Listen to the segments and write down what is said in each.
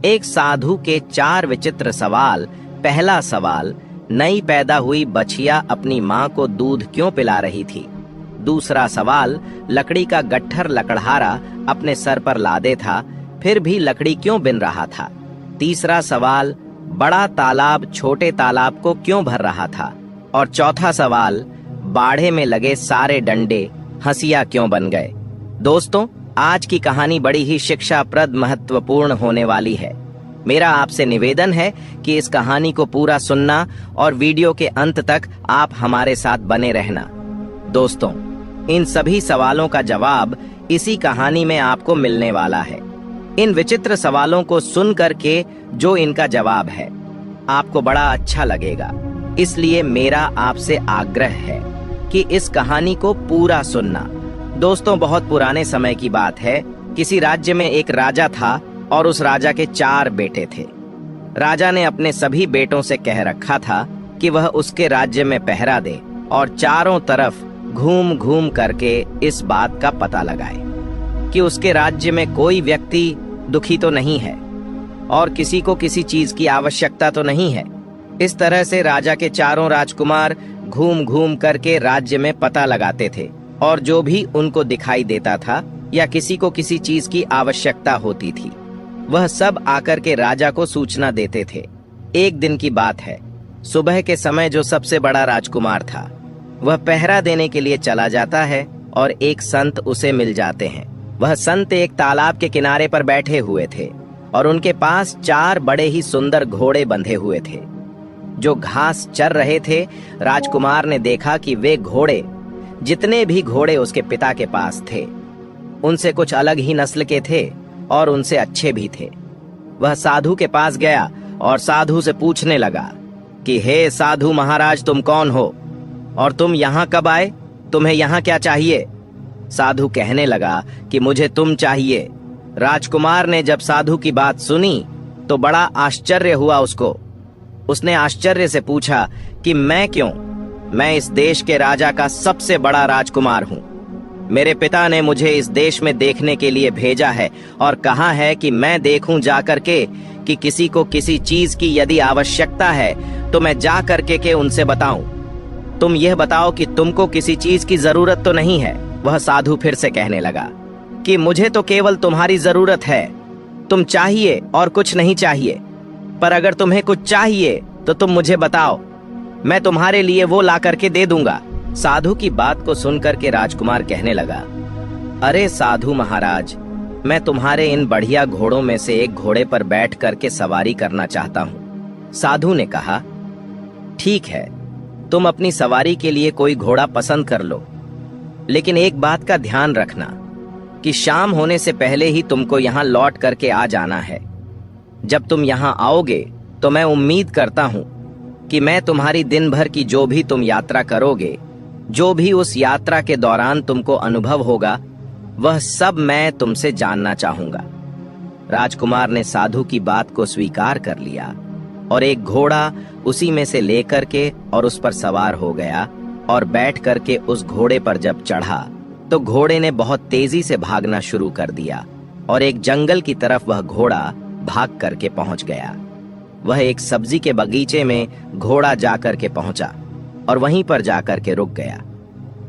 एक साधु के 4 विचित्र सवाल। पहला सवाल, नई पैदा हुई बछिया अपनी माँ को दूध क्यों पिला रही थी? दूसरा सवाल, लकड़ी का गट्ठर लकड़हारा अपने सर पर लादे था, फिर भी लकड़ी क्यों बिन रहा था? तीसरा सवाल, बड़ा तालाब छोटे तालाब को क्यों भर रहा था? और चौथा सवाल, बाड़े में लगे सारे डंडे हंसिया क्यों बन गए? दोस्तों, आज की कहानी बड़ी ही शिक्षाप्रद महत्वपूर्ण होने वाली है। मेरा आपसे निवेदन है कि इस कहानी को पूरा सुनना और वीडियो के अंत तक आप हमारे साथ बने रहना। दोस्तों, इन सभी सवालों का जवाब इसी कहानी में आपको मिलने वाला है। इन विचित्र सवालों को सुन करके जो इनका जवाब है, आपको बड़ा अच्छा लगेगा। इसलिए मेरा आपसे आग्रह है कि इस कहानी को पूरा सुनना। दोस्तों, बहुत पुराने समय की बात है। किसी राज्य में एक राजा था और उस राजा के 4 बेटे थे। राजा ने अपने सभी बेटों से कह रखा था कि वह उसके राज्य में पहरा दे और चारों तरफ घूम घूम करके इस बात का पता लगाए कि उसके राज्य में कोई व्यक्ति दुखी तो नहीं है और किसी को किसी चीज की आवश्यकता तो नहीं है। इस तरह से राजा के चारों राजकुमार घूम घूम करके राज्य में पता लगाते थे और जो भी उनको दिखाई देता था या किसी को किसी चीज की आवश्यकता होती थी, वह सब आकर के राजा को सूचना देते थे। एक दिन की बात है, सुबह के समय जो सबसे बड़ा राजकुमार था, वह पहरा देने के लिए चला जाता है और एक संत उसे मिल जाते हैं। वह संत एक तालाब के किनारे पर बैठे हुए थे और उनके पास 4 बड़े ही सुंदर घोड़े बंधे हुए थे जो घास चर रहे थे। राजकुमार ने देखा कि वे घोड़े, जितने भी घोड़े उसके पिता के पास थे, उनसे कुछ अलग ही नस्ल के थे और उनसे अच्छे भी थे। वह साधु के पास गया और साधु से पूछने लगा कि हे साधु महाराज, तुम कौन हो और तुम यहाँ कब आए? तुम्हें यहाँ क्या चाहिए? साधु कहने लगा कि मुझे तुम चाहिए। राजकुमार ने जब साधु की बात सुनी तो बड़ा आश्चर्य हुआ उसको। उसने आश्चर्य से पूछा कि मैं क्यों? मैं इस देश के राजा का सबसे बड़ा राजकुमार हूँ। मेरे पिता ने मुझे इस देश में देखने के लिए भेजा है और कहा है कि मैं देखूं जा करके कि किसी को किसी चीज की यदि आवश्यकता है तो मैं जा करके के उनसे बताऊं। तुम यह बताओ कि तुमको किसी चीज की जरूरत तो नहीं है? वह साधु फिर से कहने लगा कि मुझे तो केवल तुम्हारी जरूरत है। तुम चाहिए और कुछ नहीं चाहिए, पर अगर तुम्हें कुछ चाहिए तो तुम मुझे बताओ, मैं तुम्हारे लिए वो ला करके दे दूंगा। साधु की बात को सुनकर के राजकुमार कहने लगा, अरे साधु महाराज, मैं तुम्हारे इन बढ़िया घोड़ों में से एक घोड़े पर बैठ करके सवारी करना चाहता हूँ। साधु ने कहा, ठीक है, तुम अपनी सवारी के लिए कोई घोड़ा पसंद कर लो, लेकिन एक बात का ध्यान रखना कि शाम होने से पहले ही तुमको यहाँ लौट करके आ जाना है। जब तुम यहाँ आओगे तो मैं उम्मीद करता हूँ कि मैं तुम्हारी दिन भर की जो भी तुम यात्रा करोगे, जो भी उस यात्रा के दौरान तुमको अनुभव होगा, वह सब मैं तुमसे जानना चाहूंगा। राजकुमार ने साधु की बात को स्वीकार कर लिया और एक घोड़ा उसी में से लेकर के और उस पर सवार हो गया और बैठ करके उस घोड़े पर जब चढ़ा तो घोड़े ने बहुत तेजी से भागना शुरू कर दिया और एक जंगल की तरफ वह घोड़ा भाग करके पहुंच गया। वह एक सब्जी के बगीचे में घोड़ा जाकर के पहुंचा और वहीं पर जाकर के रुक गया।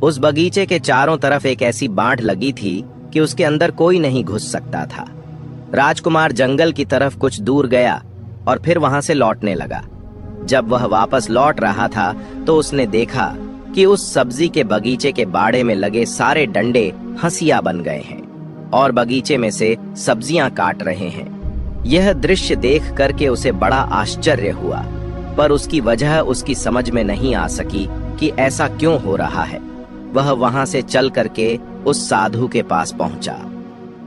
उस बगीचे के चारों तरफ एक ऐसी बाढ़ लगी थी कि उसके अंदर कोई नहीं घुस सकता था। राजकुमार जंगल की तरफ कुछ दूर गया और फिर वहां से लौटने लगा। जब वह वापस लौट रहा था तो उसने देखा कि उस सब्जी के बगीचे के बाड़े में लगे सारे डंडे हंसिया बन गए हैं और बगीचे में से सब्जियां काट रहे हैं। यह दृश्य देख करके उसे बड़ा आश्चर्य हुआ, पर उसकी वजह उसकी समझ में नहीं आ सकी कि ऐसा क्यों हो रहा है। वह वहां से चल करके उस साधु के पास पहुंचा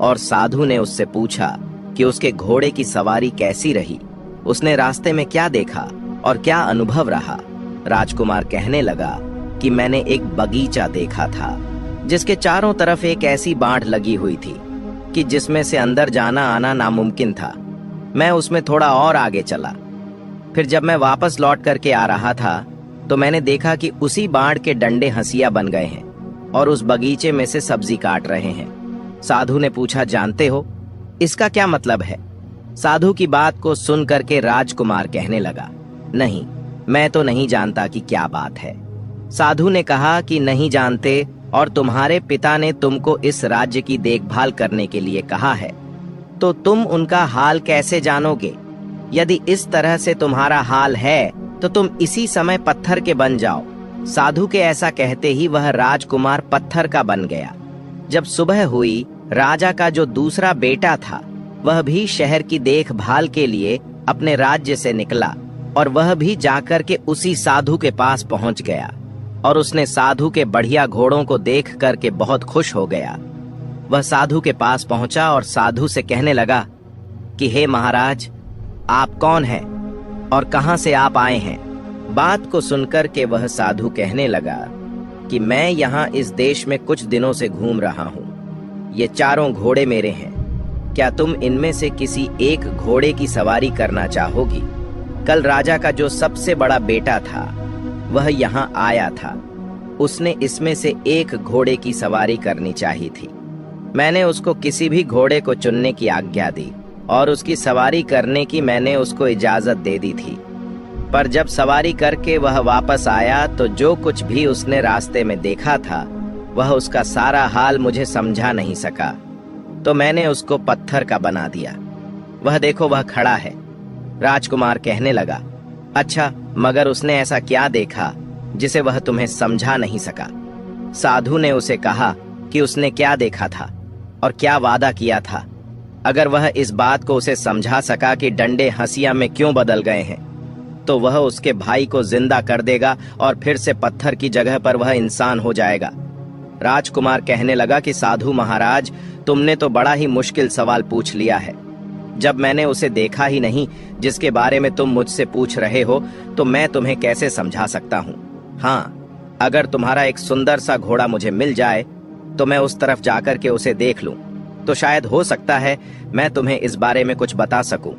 और साधु ने उससे पूछा कि उसके घोड़े की सवारी कैसी रही, उसने रास्ते में क्या देखा और क्या अनुभव रहा। राजकुमार कहने लगा कि मैंने एक बगीचा देखा था जिसके चारों तरफ एक ऐसी बाढ़ लगी हुई थी कि जिसमें से अंदर जाना आना नामुमकिन था। मैं उसमें थोड़ा और आगे चला, फिर जब मैं वापस लौट करके आ रहा था तो मैंने देखा कि उसी बाढ़ के डंडे हंसिया बन गए हैं और उस बगीचे में से सब्जी काट रहे हैं। साधु ने पूछा, जानते हो इसका क्या मतलब है? साधु की बात को सुन करके राजकुमार कहने लगा, नहीं, मैं तो नहीं जानता कि क्या बात है। साधु ने कहा कि नहीं जानते, और तुम्हारे पिता ने तुमको इस राज्य की देखभाल करने के लिए कहा है, तो तुम उनका हाल कैसे जानोगे? यदि इस तरह से तुम्हारा हाल है तो तुम इसी समय पत्थर के बन जाओ। साधु के ऐसा कहते ही वह राजकुमार पत्थर का बन गया। जब सुबह हुई, राजा का जो दूसरा बेटा था वह भी शहर की देखभाल के लिए अपने राज्य से निकला, और वह भी जाकर के उसी साधु के पास पहुंच गया, और उसने साधु के बढ़िया घोड़ों को देख करके बहुत खुश हो गया। वह साधु के पास पहुंचा और साधु से कहने लगा कि हे महाराज, आप कौन हैं और कहां से आप आए हैं? बात को सुनकर के वह साधु कहने लगा कि मैं यहाँ इस देश में कुछ दिनों से घूम रहा हूँ। ये चारों घोड़े मेरे हैं। क्या तुम इनमें से किसी एक घोड़े की सवारी करना चाहोगी? कल राजा का जो सबसे बड़ा बेटा था वह यहाँ आया था। उसने इसमें से एक घोड़े की सवारी करनी चाहिए थी। मैंने उसको किसी भी घोड़े को चुनने की आज्ञा दी और उसकी सवारी करने की मैंने उसको इजाजत दे दी थी। पर जब सवारी करके वह वापस आया तो जो कुछ भी उसने रास्ते में देखा था वह उसका सारा हाल मुझे समझा नहीं सका, तो मैंने उसको पत्थर का बना दिया। वह देखो, वह खड़ा है। राजकुमार कहने लगा, अच्छा, मगर उसने ऐसा क्या देखा जिसे वह तुम्हें समझा नहीं सका? साधु ने उसे कहा कि उसने क्या देखा था और क्या वादा किया था। अगर वह इस बात को उसे समझा सका कि डंडे हंसिया में क्यों बदल गए हैं, तो वह उसके भाई को जिंदा कर देगा और फिर से पत्थर की जगह पर वह इंसान हो जाएगा। राजकुमार कहने लगा कि साधु महाराज, तुमने तो बड़ा ही मुश्किल सवाल पूछ लिया है। जब मैंने उसे देखा ही नहीं जिसके बारे में तुम मुझसे पूछ रहे हो, तो मैं तुम्हें कैसे समझा सकता हूँ? हाँ, अगर तुम्हारा एक सुंदर सा घोड़ा मुझे मिल जाए तो मैं उस तरफ जाकर के उसे देख लूं, तो शायद हो सकता है मैं तुम्हें इस बारे में कुछ बता सकूं।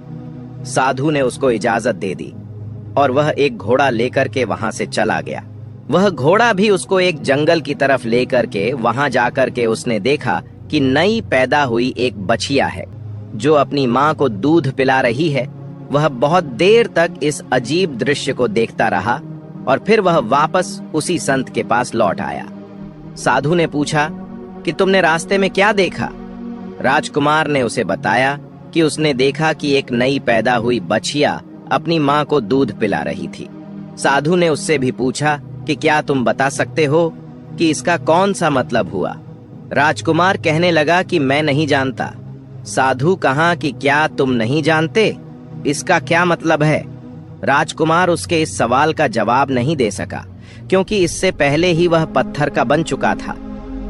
साधु ने उसको इजाजत दे दी और वह एक घोड़ा लेकर के वहां से चला गया। वह घोड़ा भी उसको एक जंगल की तरफ लेकर के वहां जाकर के उसने देखा कि नई पैदा हुई एक बछिया है जो अपनी माँ को दूध पिला रही है। वह बहुत देर तक इस अजीब दृश्य को देखता रहा और फिर वह वापस उसी संत के पास लौट आया। साधु ने पूछा कि तुमने रास्ते में क्या देखा? राजकुमार ने उसे बताया कि उसने देखा कि एक नई पैदा हुई बछिया अपनी माँ को दूध पिला रही थी। साधु ने उससे भी पूछा कि क्या तुम बता सकते हो कि इसका कौन सा मतलब हुआ? राजकुमार कहने लगा कि मैं नहीं जानता। साधु कहा कि क्या तुम नहीं जानते? इसका क्या मतलब है? राजकुमार उसके इस सवाल का जवाब नहीं दे सका, क्योंकि इससे पहले ही वह पत्थर का बन चुका था।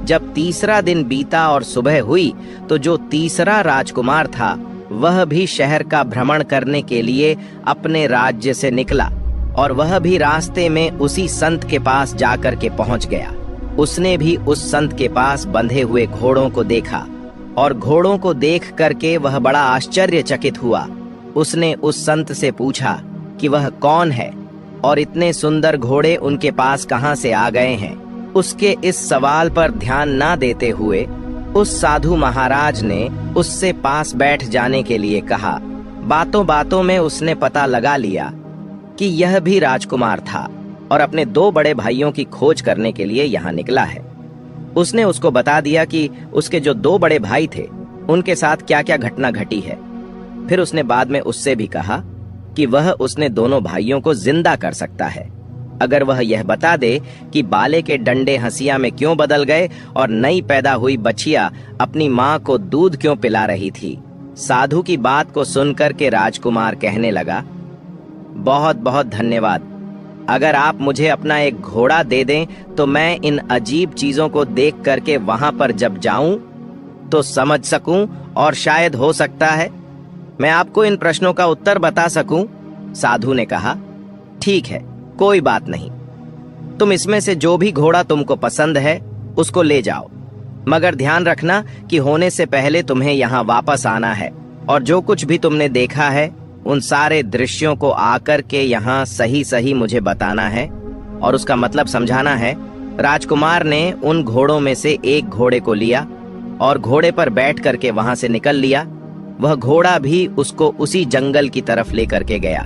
जब तीसरा दिन बीता और सुबह हुई तो जो तीसरा राजकुमार था वह भी शहर का भ्रमण करने के लिए अपने राज्य से निकला, और वह भी रास्ते में उसी संत के पास जाकर के पहुंच गया। उसने भी उस संत के पास बंधे हुए घोड़ों को देखा, और घोड़ों को देख करके वह बड़ा आश्चर्यचकित हुआ। उसने उस संत से पूछा कि वह कौन है और इतने सुंदर घोड़े उनके पास कहां से आ गए हैं। उसके इस सवाल पर ध्यान ना देते हुए उस साधु महाराज ने उससे पास बैठ जाने के लिए कहा। बातों बातों में उसने पता लगा लिया कि यह भी राजकुमार था और अपने दो बड़े भाइयों की खोज करने के लिए यहाँ निकला है। उसने उसको बता दिया कि उसके जो दो बड़े भाई थे उनके साथ क्या क्या घटना घटी है। फिर उसने बाद में उससे भी कहा कि वह उसने दोनों भाइयों को जिंदा कर सकता है अगर वह यह बता दे कि बाले के डंडे हंसिया में क्यों बदल गए और नई पैदा हुई बछिया अपनी माँ को दूध क्यों पिला रही थी। साधु की बात को सुनकर के राजकुमार कहने लगा, बहुत बहुत धन्यवाद। अगर आप मुझे अपना एक घोड़ा दे दें तो मैं इन अजीब चीजों को देख करके वहां पर जब जाऊं तो समझ सकूं, और शायद हो सकता है मैं आपको इन प्रश्नों का उत्तर बता सकूं। साधु ने कहा, ठीक है, कोई बात नहीं। तुम इसमें से जो भी घोड़ा तुमको पसंद है उसको ले जाओ, मगर ध्यान रखना कि होने से पहले तुम्हें यहाँ वापस आना है, और जो कुछ भी तुमने देखा है उन सारे दृश्यों को आकर के यहाँ सही सही मुझे बताना है और उसका मतलब समझाना है। राजकुमार ने उन घोड़ों में से एक घोड़े को लिया और घोड़े पर बैठ करके वहां से निकल लिया। वह घोड़ा भी उसको उसी जंगल की तरफ लेकर के गया,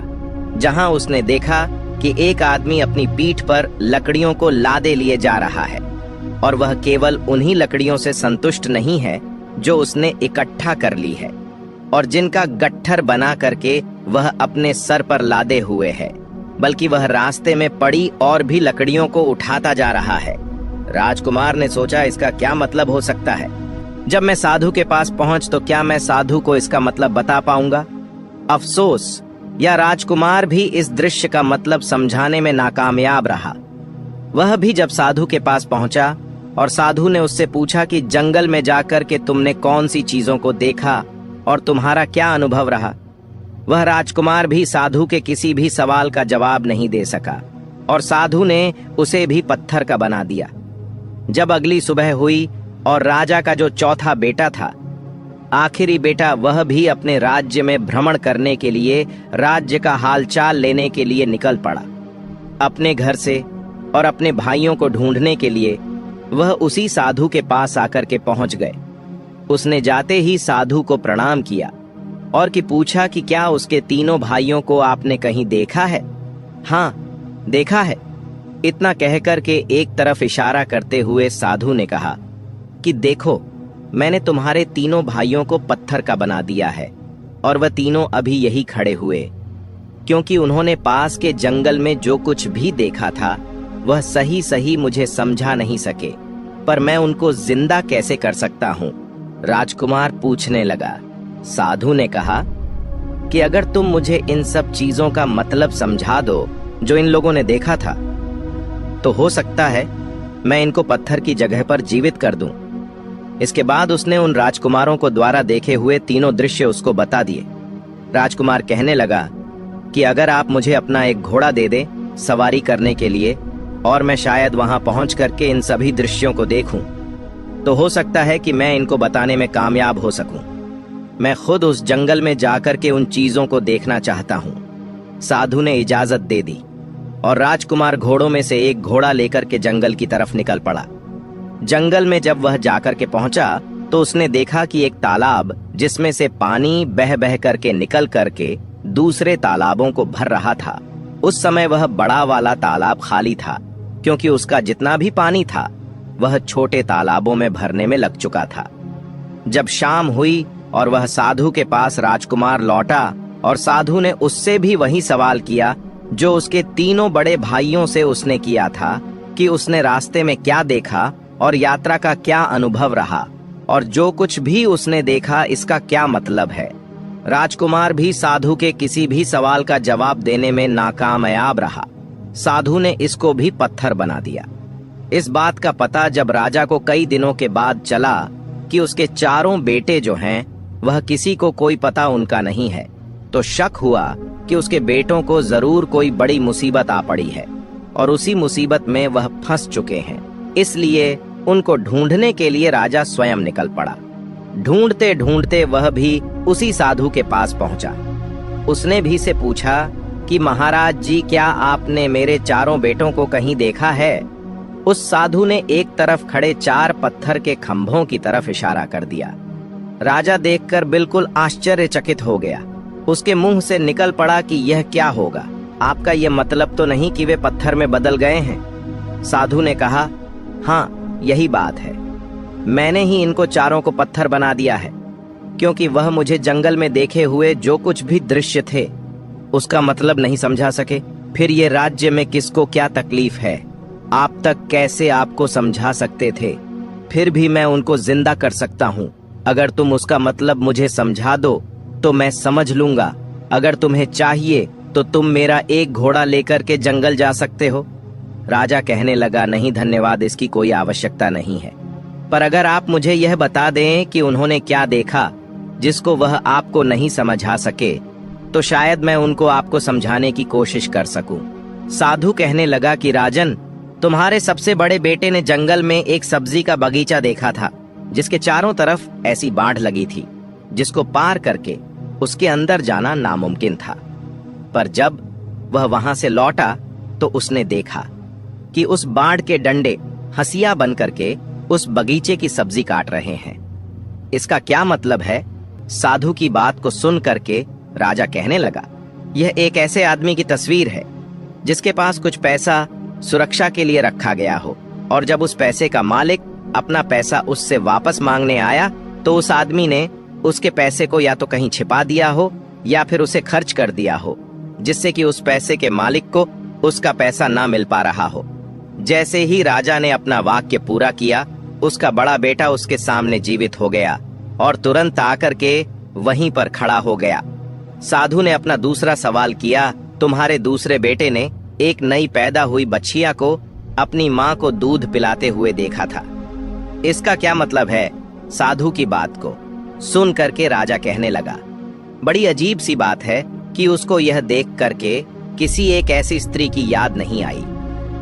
जहां उसने देखा कि एक आदमी अपनी पीठ पर लकड़ियों को लादे लिए जा रहा है, और वह केवल उन्हीं लकड़ियों से संतुष्ट नहीं है जो उसने इकट्ठा कर ली है और जिनका गट्ठर बना करके वह अपने सर पर लादे हुए है, बल्कि वह रास्ते में पड़ी और भी लकड़ियों को उठाता जा रहा है। राजकुमार ने सोचा, इसका क्या मतलब हो सकता है? जब मैं साधु के पास पहुंच तो क्या मैं साधु को इसका मतलब बता पाऊंगा? अफसोस, यह राजकुमार भी इस दृश्य का मतलब समझाने में नाकामयाब रहा। वह भी जब साधु के पास पहुंचा और साधु ने उससे पूछा कि जंगल में जाकर के तुमने कौन सी चीजों को देखा और तुम्हारा क्या अनुभव रहा, वह राजकुमार भी साधु के किसी भी सवाल का जवाब नहीं दे सका और साधु ने उसे भी पत्थर का बना दिया। जब अगली सुबह हुई और राजा का जो चौथा बेटा था, आखिरी बेटा, वह भी अपने राज्य में भ्रमण करने के लिए, राज्य का हालचाल लेने के लिए निकल पड़ा। अपने घर से और अपने भाइयों को ढूंढने के लिए वह उसी साधु के पास आकर के पहुंच गए। उसने जाते ही साधु को प्रणाम किया और कि पूछा कि क्या उसके तीनों भाइयों को आपने कहीं देखा है? हाँ, देखा है। इतना कहकर के एक तरफ इशारा करते हुए साधु ने कहा कि देखो, मैंने तुम्हारे तीनों भाइयों को पत्थर का बना दिया है और वह तीनों अभी यही खड़े हुए, क्योंकि उन्होंने पास के जंगल में जो कुछ भी देखा था वह सही सही मुझे समझा नहीं सके, पर मैं उनको जिंदा कैसे कर सकता हूँ? राजकुमार पूछने लगा। साधु ने कहा कि अगर तुम मुझे इन सब चीजों का मतलब समझा दो जो इन लोगों ने देखा था, तो हो सकता है मैं इनको पत्थर की जगह पर जीवित कर दूं। इसके बाद उसने उन राजकुमारों को द्वारा देखे हुए तीनों दृश्य उसको बता दिए। राजकुमार कहने लगा कि अगर आप मुझे अपना एक घोड़ा दे दें सवारी करने के लिए, और मैं शायद वहां पहुंच करके इन सभी दृश्यों को देखूं, तो हो सकता है कि मैं इनको बताने में कामयाब हो सकूं। मैं खुद उस जंगल में जाकर के उन चीजों को देखना चाहता हूं। साधु ने इजाजत दे दी और राजकुमार घोड़ों में से एक घोड़ा लेकर के जंगल की तरफ निकल पड़ा। जंगल में जब वह जाकर के पहुंचा तो उसने देखा कि एक तालाब, जिसमें से पानी बह बह करके निकल करके दूसरे तालाबों को भर रहा था। उस समय वह बड़ा वाला तालाब खाली था, क्योंकि उसका जितना भी पानी था वह छोटे तालाबों में भरने में लग चुका था। जब शाम हुई और वह साधु के पास राजकुमार लौटा और साधु ने उससे भी वही सवाल किया जो उसके तीनों बड़े भाइयों से उसने किया था कि उसने रास्ते में क्या देखा और यात्रा का क्या अनुभव रहा, और जो कुछ भी उसने देखा इसका क्या मतलब है। राजकुमार भी साधु के किसी भी सवाल का जवाब देने में नाकामयाब रहा। साधु ने इसको भी पत्थर बना दिया। इस बात का पता जब राजा को कई दिनों के बाद चला कि उसके चारों बेटे जो हैं वह किसी को कोई पता उनका नहीं है, तो शक हुआ कि उसके बेटों को जरूर कोई बड़ी मुसीबत आ पड़ी है और उसी मुसीबत में वह फंस चुके हैं। इसलिए उनको ढूंढने के लिए राजा स्वयं निकल पड़ा। ढूंढते ढूंढते वह भी उसी साधु के पास पहुंचा। उसने भी से पूछा कि महाराज जी, क्या आपने मेरे चारों बेटों को कहीं देखा है? उस साधु ने एक तरफ खड़े 4 पत्थर के खंभों की तरफ इशारा कर दिया। राजा देखकर बिल्कुल आश्चर्यचकित हो गया। उसके मुंह से निकल पड़ा कि यह क्या होगा? आपका यह मतलब तो नहीं कि वे पत्थर में बदल गए हैं? साधु ने कहा, हाँ, यही बात है। मैंने ही इनको चारों को पत्थर बना दिया है, क्योंकि वह मुझे जंगल में देखे हुए जो कुछ भी दृश्य थे उसका मतलब नहीं समझा सके। फिर ये राज्य में किसको क्या तकलीफ है, आप तक कैसे आपको समझा सकते थे? फिर भी मैं उनको जिंदा कर सकता हूँ। अगर तुम उसका मतलब मुझे समझा दो तो मैं समझ लूंगा। अगर तुम्हें चाहिए तो तुम मेरा एक घोड़ा लेकर के जंगल जा सकते हो। राजा कहने लगा, नहीं धन्यवाद, इसकी कोई आवश्यकता नहीं है। पर अगर आप मुझे यह बता दें कि उन्होंने क्या देखा जिसको वह आपको नहीं समझा सके, तो शायद मैं उनको आपको समझाने की कोशिश कर सकूं। साधु कहने लगा कि राजन, तुम्हारे सबसे बड़े बेटे ने जंगल में एक सब्जी का बगीचा देखा था जिसके चारों तरफ ऐसी बाढ़ लगी थी जिसको पार करके उसके अंदर जाना नामुमकिन था। पर जब वह वहां से लौटा तो उसने देखा कि उस बाढ़ के डंडे हंसिया बन करके उस बगीचे की सब्जी काट रहे हैं। इसका क्या मतलब है साधु की बात को सुन करके राजा कहने लगा, यह एक ऐसे आदमी की तस्वीर है जिसके पास कुछ पैसा सुरक्षा के लिए रखा गया हो, और जब उस पैसे का मालिक अपना पैसा उससे वापस मांगने आया तो उस आदमी ने उसके पैसे को या तो कहीं छिपा दिया हो या फिर उसे खर्च कर दिया हो, जिससे कि उस पैसे के मालिक को उसका पैसा ना मिल पा रहा हो। जैसे ही राजा ने अपना वाक्य पूरा किया, उसका बड़ा बेटा उसके सामने जीवित हो गया और तुरंत आकर के वहीं पर खड़ा हो गया। साधु ने अपना दूसरा सवाल किया, तुम्हारे दूसरे बेटे ने एक नई पैदा हुई बछिया को अपनी माँ को दूध पिलाते हुए देखा था, इसका क्या मतलब है? साधु की बात को सुन करके राजा कहने लगा, बड़ी अजीब सी बात है कि उसको यह देख करके किसी एक ऐसी स्त्री की याद नहीं आई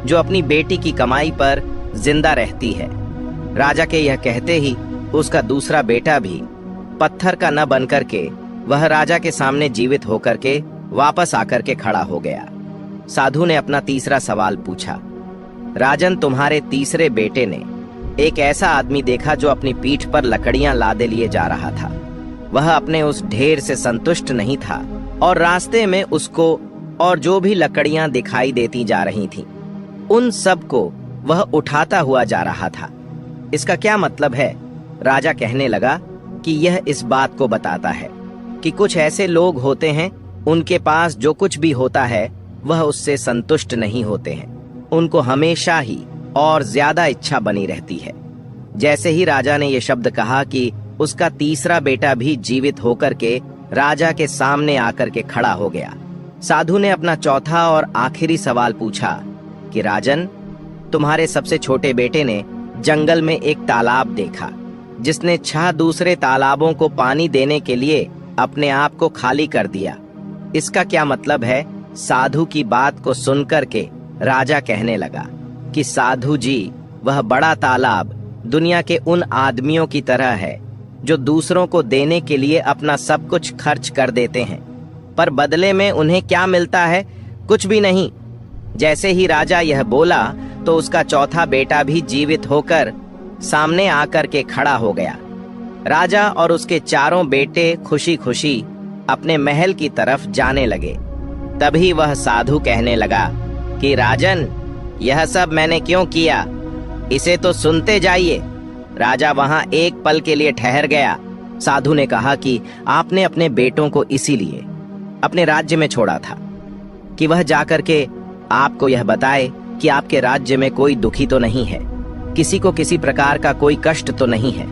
जो अपनी बेटी की कमाई पर जिंदा रहती है। राजा के यह कहते ही उसका दूसरा बेटा भी पत्थर का न बन करके वह राजा के सामने जीवित होकर के वापस आकर के खड़ा हो गया। साधु ने अपना तीसरा सवाल पूछा, राजन, तुम्हारे तीसरे बेटे ने एक ऐसा आदमी देखा जो अपनी पीठ पर लकड़ियां लादे लिए जा रहा था। वह अपने उस ढेर से संतुष्ट नहीं था और रास्ते में उसको और जो भी लकड़ियां दिखाई देती जा रही थीं, उन सब को वह उठाता हुआ जा रहा था। इसका क्या मतलब है? राजा कहने लगा कि यह इस बात को बताता है कि कुछ ऐसे लोग होते हैं, उनके पास जो कुछ भी होता है वह उससे संतुष्ट नहीं होते हैं, उनको हमेशा ही और ज्यादा इच्छा बनी रहती है। जैसे ही राजा ने यह शब्द कहा कि उसका तीसरा बेटा भी जीवित होकर के राजा के सामने आकर के खड़ा हो गया। साधु ने अपना चौथा और आखिरी सवाल पूछा कि राजन, तुम्हारे सबसे छोटे बेटे ने जंगल में एक तालाब देखा जिसने 6 दूसरे तालाबों को पानी देने के लिए अपने आप को खाली कर दिया, इसका क्या मतलब है? साधु की बात को सुनकर के राजा कहने लगा कि साधु जी, वह बड़ा तालाब दुनिया के उन आदमियों की तरह है जो दूसरों को देने के लिए अपना सब कुछ खर्च कर देते हैं, पर बदले में उन्हें क्या मिलता है? कुछ भी नहीं। जैसे ही राजा यह बोला तो उसका चौथा बेटा भी जीवित होकर सामने आकर के खड़ा हो गया। राजा और उसके चारों बेटे खुशी खुशी अपने महल की तरफ जाने लगे। तभी वह साधु कहने लगा कि राजन, यह सब मैंने क्यों किया, इसे तो सुनते जाइए। राजा वहां एक पल के लिए ठहर गया। साधु ने कहा कि आपने अपने बेटों को इसीलिए अपने राज्य में छोड़ा था कि वह जाकर के आपको यह बताए कि आपके राज्य में कोई दुखी तो नहीं है, किसी को किसी प्रकार का कोई कष्ट तो नहीं है।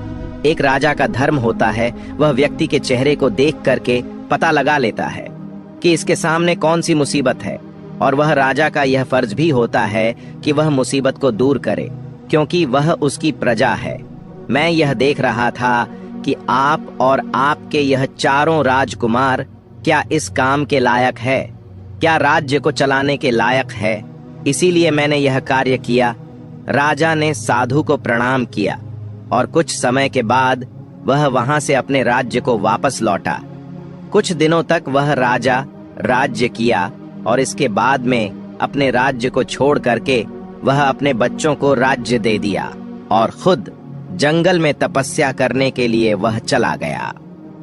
एक राजा का धर्म होता है, वह व्यक्ति के चेहरे को देख करके पता लगा लेता है कि इसके सामने कौन सी मुसीबत है, और वह राजा का यह फर्ज भी होता है कि वह मुसीबत को दूर करे, क्योंकि वह उसकी प्रजा है। मैं यह देख रहा था कि आप और आपके यह चारों राजकुमार क्या इस काम के लायक है, क्या राज्य को चलाने के लायक है, इसीलिए मैंने यह कार्य किया। राजा ने साधु को प्रणाम किया और कुछ समय के बाद वह वहां से अपने राज्य को वापस लौटा। कुछ दिनों तक वह राजा राज्य किया और इसके बाद में अपने राज्य को छोड़ करके वह अपने बच्चों को राज्य दे दिया और खुद जंगल में तपस्या करने के लिए वह चला गया।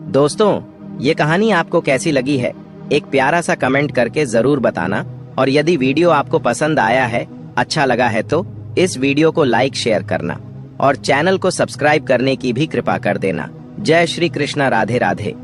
दोस्तों, ये कहानी आपको कैसी लगी है? एक प्यारा सा कमेंट करके जरूर बताना, और यदि वीडियो आपको पसंद आया है, अच्छा लगा है तो इस वीडियो को लाइक शेयर करना और चैनल को सब्सक्राइब करने की भी कृपा कर देना। जय श्री कृष्णा, राधे राधे।